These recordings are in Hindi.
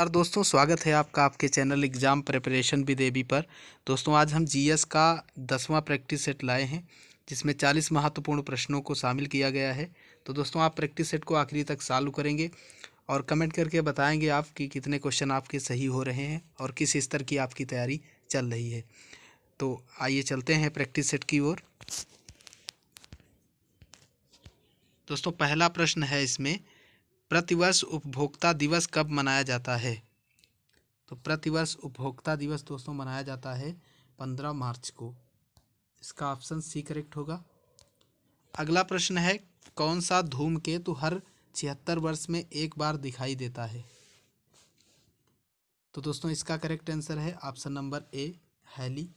और दोस्तों स्वागत है आपका आपके channel exam preparation with AB पर। दोस्तों आज हम जीएस का 10वां प्रैक्टिस सेट लाए हैं जिसमें 40 महत्वपूर्ण प्रश्नों को शामिल किया गया है। तो दोस्तों आप प्रैक्टिस सेट को आखिरी तक सॉल्व करेंगे और कमेंट करके बताएंगे आप कि कितने क्वेश्चन आपके सही हो रहे हैं और किस स्तर की आपकी तैयारी चल रही है। तो आइए चलते हैं प्रैक्टिस सेट की ओर। दोस्तों पहला प्रश्न है इसमें, प्रतिवर्ष उपभोक्ता दिवस कब मनाया जाता है? तो प्रतिवर्ष उपभोक्ता दिवस दोस्तों मनाया जाता है 15 मार्च को। इसका ऑप्शन सी करेक्ट होगा। अगला प्रश्न है, कौन सा धूमकेतु हर 76 वर्ष में एक बार दिखाई देता है? तो दोस्तों इसका करेक्ट आंसर है ऑप्शन नंबर ए, हैली।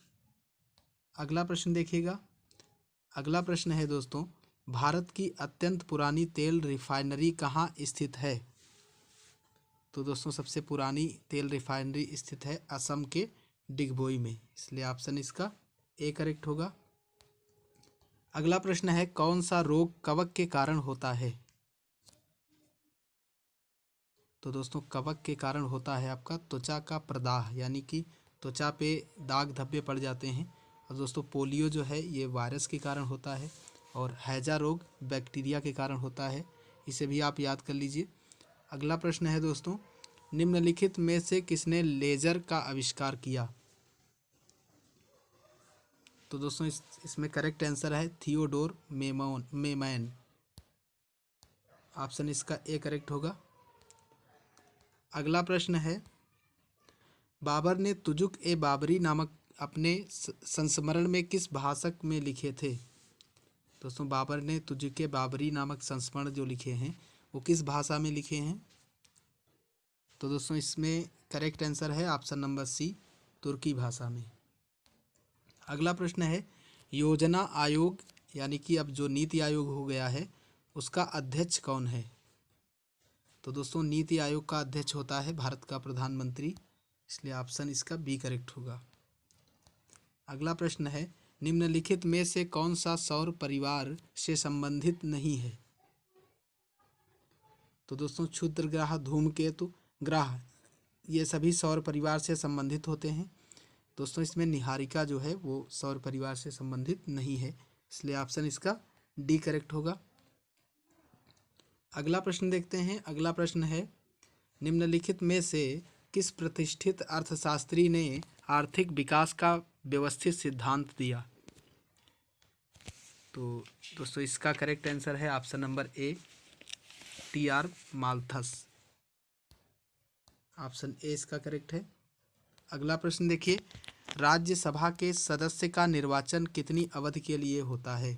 अगला प्रश्न देखिएगा। अगला प्रश्न है दोस्तों, भारत की अत्यंत पुरानी तेल रिफाइनरी कहाँ स्थित है? तो दोस्तों सबसे पुरानी तेल रिफाइनरी स्थित है असम के डिगबोई में, इसलिए ऑप्शन इसका ए करेक्ट होगा। अगला प्रश्न है, कौन सा रोग कवक के कारण होता है? तो दोस्तों कवक के कारण होता है आपका त्वचा का प्रदाह, यानी कि त्वचा पे दाग धब्बे पड़ जाते हैं। और दोस्तों पोलियो जो है ये वायरस के कारण होता है और हैजा रोग बैक्टीरिया के कारण होता है, इसे भी आप याद कर लीजिए। अगला प्रश्न है दोस्तों, निम्नलिखित में से किसने लेजर का आविष्कार किया? तो दोस्तों इसमें करेक्ट आंसर है थियोडोर मेमैन। ऑप्शन इसका ए करेक्ट होगा। अगला प्रश्न है, बाबर ने तुजुक ए बाबरी नामक अपने संस्मरण में किस भाषक में लिखे थे? दोस्तों बाबर ने तुजुक ए बाबरी नामक संस्मरण जो लिखे हैं वो किस भाषा में लिखे हैं? तो दोस्तों इसमें करेक्ट आंसर है ऑप्शन नंबर सी, तुर्की भाषा में। अगला प्रश्न है, योजना आयोग यानी कि अब जो नीति आयोग हो गया है उसका अध्यक्ष कौन है? तो दोस्तों नीति आयोग का अध्यक्ष होता है भारत का प्रधानमंत्री, इसलिए ऑप्शन इसका बी करेक्ट होगा। अगला प्रश्न है, निम्नलिखित में से कौन सा सौर परिवार से संबंधित नहीं है? तो दोस्तों क्षुद्र ग्रह, धूमकेतु ग्रह, ये सभी सौर परिवार से संबंधित होते हैं। दोस्तों इसमें निहारिका जो है वो सौर परिवार से संबंधित नहीं है, इसलिए ऑप्शन इसका डी करेक्ट होगा। अगला प्रश्न देखते हैं। अगला प्रश्न है, निम्नलिखित में से किस प्रतिष्ठित अर्थशास्त्री ने आर्थिक विकास का व्यवस्थित सिद्धांत दिया? तो दोस्तों इसका करेक्ट आंसर है option number A, TR. Malthus. Option A इसका करेक्ट है। अगला प्रश्न देखिए, राज्यसभा के सदस्य का निर्वाचन कितनी अवधि के लिए होता है?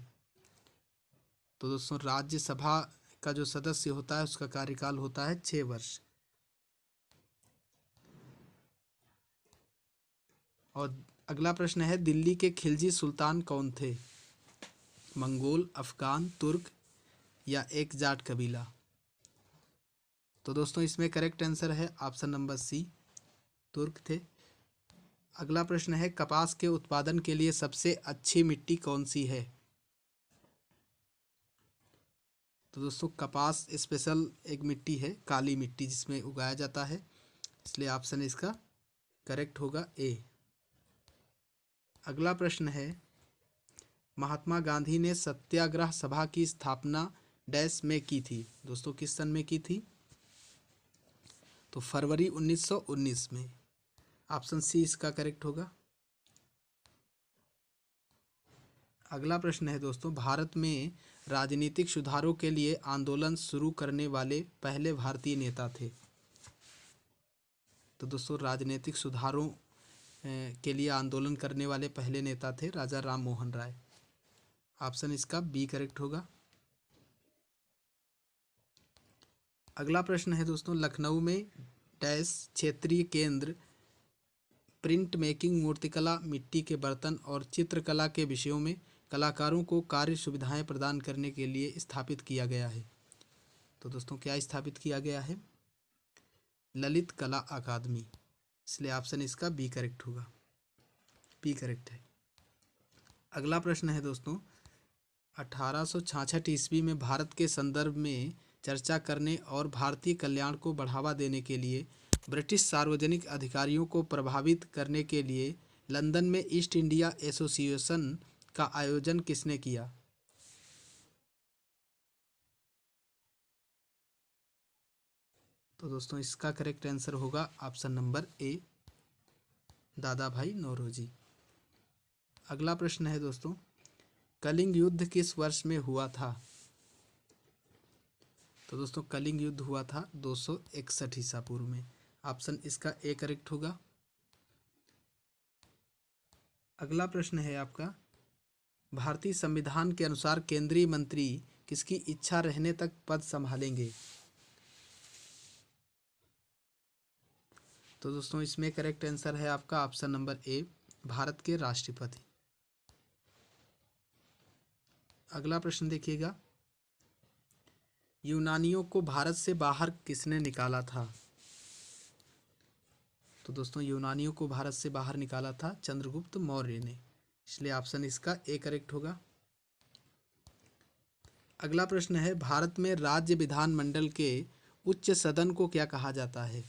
तो दोस्तों राज्यसभा का जो सदस्य होता है उसका कार्यकाल होता है 6 वर्ष। और अगला प्रश्न है, दिल्ली के खिलजी सुल्तान कौन थे? मंगोल, अफगान, तुर्क या एक जाट कबीला? तो दोस्तों इसमें करेक्ट आंसर है ऑप्शन नंबर सी, तुर्क थे। अगला प्रश्न है, कपास के उत्पादन के लिए सबसे अच्छी मिट्टी कौन सी है? तो दोस्तों कपास स्पेशल एक मिट्टी है, काली मिट्टी, जिसमें उगाया जाता है, इसलिए ऑप्शन इसका करेक्ट होगा ए। अगला प्रश्न है, महात्मा गांधी ने सत्याग्रह सभा की स्थापना डैश में की थी? दोस्तों किस सन में की थी? तो फरवरी 1919 में। ऑप्शन सी इसका करेक्ट होगा। अगला प्रश्न है दोस्तों, भारत में राजनीतिक सुधारों के लिए आंदोलन शुरू करने वाले पहले भारतीय नेता थे? तो दोस्तों राजनीतिक सुधारों के लिए आंदोलन करने वाले पहले नेता थे राजा राम मोहन राय। ऑप्शन इसका बी करेक्ट होगा। अगला प्रश्न है दोस्तों, लखनऊ में डैश क्षेत्रीय केंद्र प्रिंट मेकिंग, मूर्तिकला, मिट्टी के बर्तन और चित्रकला के विषयों में कलाकारों को कार्य सुविधाएं प्रदान करने के लिए स्थापित किया गया है? तो दोस्तों क्या स्थापित किया गया है? ललित कला अकादमी, इसलिए ऑप्शन इसका बी करेक्ट होगा, बी करेक्ट है। अगला प्रश्न है दोस्तों, 1866 ईस्वी में भारत के संदर्भ में चर्चा करने और भारतीय कल्याण को बढ़ावा देने के लिए ब्रिटिश सार्वजनिक अधिकारियों को प्रभावित करने के लिए लंदन में ईस्ट इंडिया एसोसिएशन का आयोजन किसने किया? तो दोस्तों इसका करेक्ट आंसर होगा ऑप्शन नंबर ए, दादा भाई नौरोजी। अगला प्रश्न है दोस्तों, कलिंग युद्ध किस वर्ष में हुआ था? तो दोस्तों कलिंग युद्ध हुआ था 261 ईसा पूर्व में। ऑप्शन इसका ए करेक्ट होगा। अगला प्रश्न है आपका, भारतीय संविधान के अनुसार केंद्रीय मंत्री किसकी इच्छा रहने तक पद संभालेंगे? तो दोस्तों इसमें करेक्ट आंसर है आपका ऑप्शन नंबर ए, भारत के राष्ट्रपति। अगला प्रश्न देखिएगा, यूनानियों को भारत से बाहर किसने निकाला था? तो दोस्तों यूनानियों को भारत से बाहर निकाला था चंद्रगुप्त मौर्य ने, इसलिए ऑप्शन इसका ए करेक्ट होगा। अगला प्रश्न है, भारत में राज्य विधानमंडल के उच्च सदन को क्या कहा जाता है?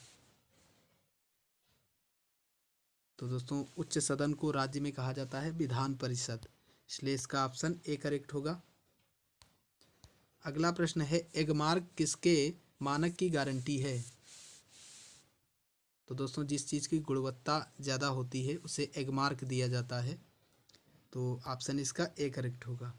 तो दोस्तों उच्च सदन को राज्य में कहा जाता है विधान परिषद, इसलिए इसका ऑप्शन ए करेक्ट होगा। अगला प्रश्न है, एगमार्क किसके मानक की गारंटी है? तो दोस्तों जिस चीज़ की गुणवत्ता ज़्यादा होती है उसे एगमार्क दिया जाता है, तो ऑप्शन इसका ए करेक्ट होगा।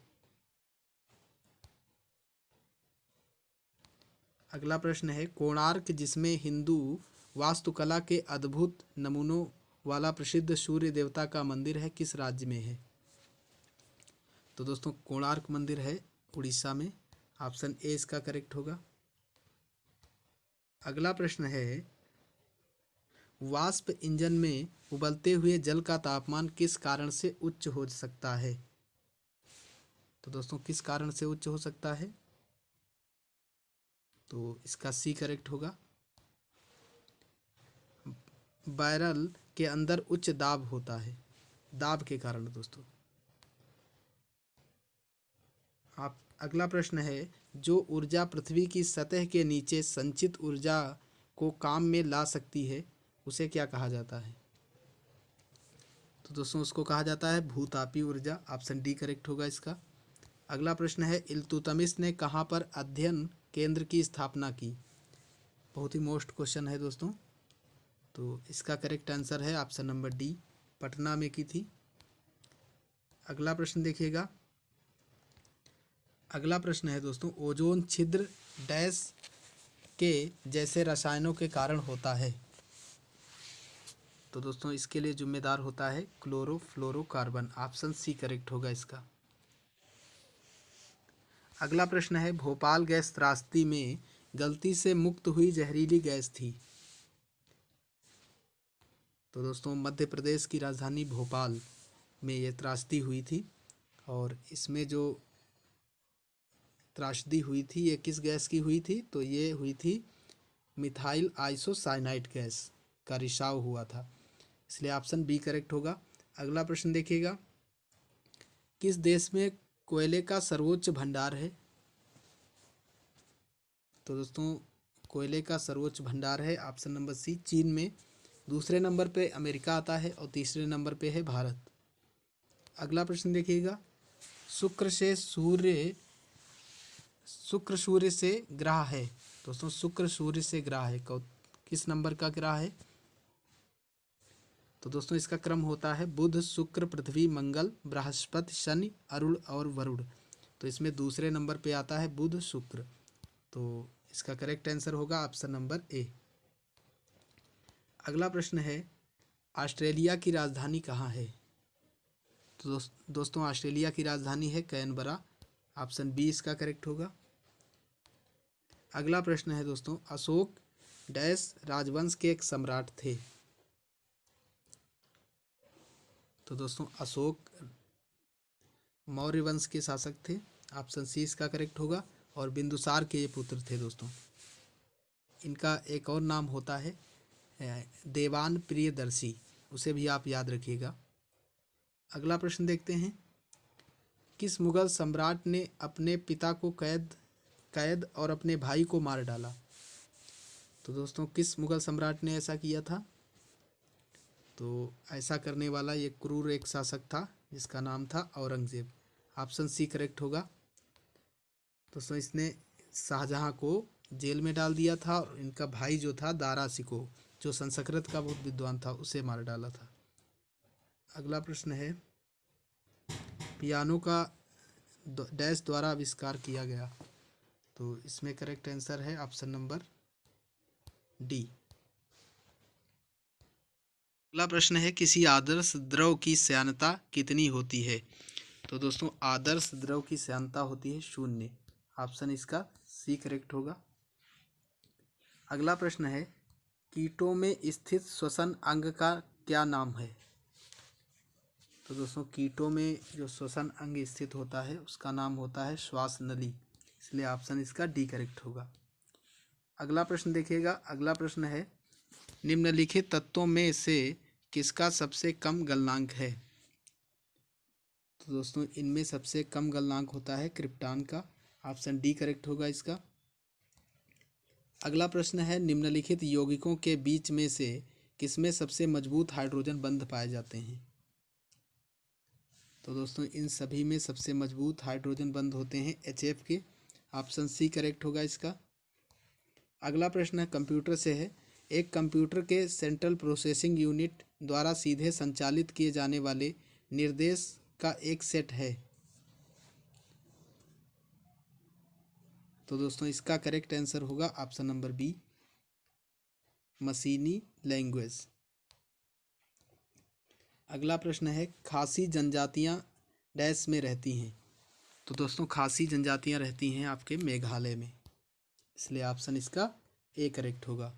अगला प्रश्न है, कोणार्क जिसमें हिंदू वास्तुकला के अद्भुत नमूनों वाला प्रसिद्ध सूर्य देवता का मंदिर है, किस राज्य में है? तो दोस्तों कोणार्क मंदिर है उड़ीसा में, ऑप्शन ए इसका करेक्ट होगा। अगला प्रश्न है, वाष्प इंजन में उबलते हुए जल का तापमान किस कारण से उच्च हो सकता है? तो दोस्तों किस कारण से उच्च हो सकता है? तो इसका सी करेक्ट होगा। बैरल के अंदर उच्च दाब होता है, दाब के कारण दोस्तों। आप अगला प्रश्न है, जो ऊर्जा पृथ्वी की सतह के नीचे संचित ऊर्जा को काम में ला सकती है उसे क्या कहा जाता है? तो दोस्तों उसको कहा जाता है भूतापीय ऊर्जा, ऑप्शन डी करेक्ट होगा इसका। अगला प्रश्न है, इल्तुतमिश ने कहाँ पर अध्ययन केंद्र की स्थापना की? बहुत ही मोस्ट क्वेश्चन है दोस्तों, तो इसका करेक्ट आंसर है ऑप्शन नंबर डी, पटना में की थी। अगला प्रश्न देखिएगा, अगला प्रश्न है दोस्तों, ओजोन छिद्र डैश के जैसे रसायनों के कारण होता है? तो दोस्तों इसके लिए जिम्मेदार होता है क्लोरोफ्लोरोकार्बन, ऑप्शन सी करेक्ट होगा इसका। अगला प्रश्न है, भोपाल गैस त्रासदी में गलती से मुक्त हुई जहरीली गैस थी? तो दोस्तों मध्य प्रदेश की राजधानी भोपाल में ये त्रासदी हुई थी, और इसमें जो त्रासदी हुई थी ये किस गैस की हुई थी? तो ये हुई थी मिथाइल आइसोसाइनाइड गैस का रिसाव हुआ था, इसलिए ऑप्शन बी करेक्ट होगा। अगला प्रश्न देखिएगा, किस देश में कोयले का सर्वोच्च भंडार है? तो दोस्तों कोयले का सर्वोच्च भंडार है ऑप्शन नंबर सी, चीन में। दूसरे नंबर पे अमेरिका आता है और तीसरे नंबर पे है भारत। अगला प्रश्न देखिएगा, शुक्र सूर्य से ग्रह है। दोस्तों शुक्र सूर्य से ग्रह है, किस नंबर का ग्रह है? तो दोस्तों इसका क्रम होता है बुध, शुक्र, पृथ्वी, मंगल, बृहस्पति, शनि, अरुण और वरुण। तो इसमें दूसरे नंबर पे आता है बुध शुक्र, तो इसका करेक्ट आंसर होगा ऑप्शन नंबर ए। अगला प्रश्न है, ऑस्ट्रेलिया की राजधानी कहाँ है? तो दोस्तों ऑस्ट्रेलिया की राजधानी है कैनबरा, ऑप्शन बी इसका करेक्ट होगा। अगला प्रश्न है दोस्तों, अशोक डैश राजवंश के एक सम्राट थे? तो दोस्तों अशोक मौर्य वंश के शासक थे, ऑप्शन सी इसका करेक्ट होगा, और बिंदुसार के ये पुत्र थे दोस्तों। इनका एक और नाम होता है देवान प्रियदर्शी, उसे भी आप याद रखिएगा। अगला प्रश्न देखते हैं, किस मुगल सम्राट ने अपने पिता को कैद और अपने भाई को मार डाला? तो दोस्तों किस मुगल सम्राट ने ऐसा किया था? तो ऐसा करने वाला ये क्रूर एक शासक था जिसका नाम था औरंगजेब। ऑप्शन सी करेक्ट होगा। दोस्तों इसने शाहजहां को जेल में डाल दिया था और इनका भाई जो था दारा शिकोह, जो संस्कृत का बहुत विद्वान था, उसे मार डाला था। अगला प्रश्न है, पियानो का डैश द्वारा आविष्कार किया गया। तो इसमें करेक्ट आंसर है ऑप्शन नंबर डी। अगला प्रश्न है, किसी आदर्श द्रव की श्यानता कितनी होती है? तो दोस्तों आदर्श द्रव की श्यानता होती है 0। ऑप्शन इसका सी करेक्ट होगा। अगला प्रश्न है, कीटों में स्थित श्वसन अंग का क्या नाम है? तो दोस्तों कीटों में जो श्वसन अंग स्थित होता है उसका नाम होता है श्वास नली, इसलिए ऑप्शन इसका डी करेक्ट होगा। अगला प्रश्न देखिएगा। अगला प्रश्न है, निम्नलिखित तत्वों में से किसका सबसे कम गलनांक है? तो दोस्तों इनमें सबसे कम गलनांक होता है क्रिप्टॉन का। ऑप्शन डी करेक्ट होगा इसका। अगला प्रश्न है, निम्नलिखित यौगिकों के बीच में से किसमें सबसे मजबूत हाइड्रोजन बंध पाए जाते हैं? तो दोस्तों इन सभी में सबसे मजबूत हाइड्रोजन बंध होते हैं HF के। ऑप्शन सी करेक्ट होगा इसका। अगला प्रश्न है कंप्यूटर से है, एक कंप्यूटर के सेंट्रल प्रोसेसिंग यूनिट द्वारा सीधे संचालित किए जाने वाले निर्देश का एक सेट है। तो दोस्तों इसका करेक्ट आंसर होगा ऑप्शन नंबर बी, मशीनी लैंग्वेज। अगला प्रश्न है, खासी जनजातियां डैश में रहती हैं। तो दोस्तों खासी जनजातियां रहती हैं आपके मेघालय में, इसलिए ऑप्शन इसका ए करेक्ट होगा।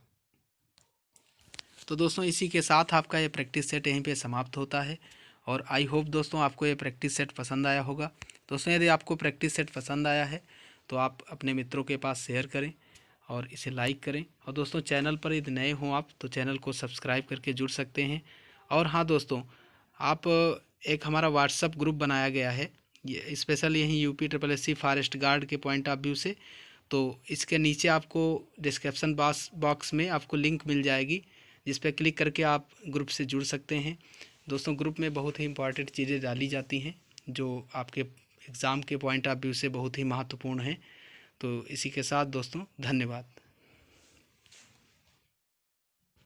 तो दोस्तों इसी के साथ आपका ये प्रैक्टिस सेट यहीं पे समाप्त होता है और आई होप दोस्तों आपको ये प्रैक्टिस सेट पसंद आया होगा। दोस्तों यदि आपको प्रैक्टिस सेट पसंद आया है तो आप अपने मित्रों के पास शेयर करें और इसे लाइक करें। और दोस्तों चैनल पर यदि नए हों आप तो चैनल को सब्सक्राइब करके जुड़ सकते हैं। और हाँ दोस्तों, आप एक हमारा व्हाट्सअप ग्रुप बनाया गया है ये स्पेशल यहीं UPSSC फॉरेस्ट गार्ड के पॉइंट ऑफ व्यू से। तो इसके नीचे आपको डिस्क्रिप्शन बॉक्स में आपको लिंक मिल जाएगी, जिस पर क्लिक करके आप ग्रुप से जुड़ सकते हैं। दोस्तों ग्रुप में बहुत ही इंपॉर्टेंट चीज़ें डाली जाती हैं जो आपके एग्ज़ाम के पॉइंट ऑफ व्यू से बहुत ही महत्वपूर्ण हैं। तो इसी के साथ दोस्तों धन्यवाद।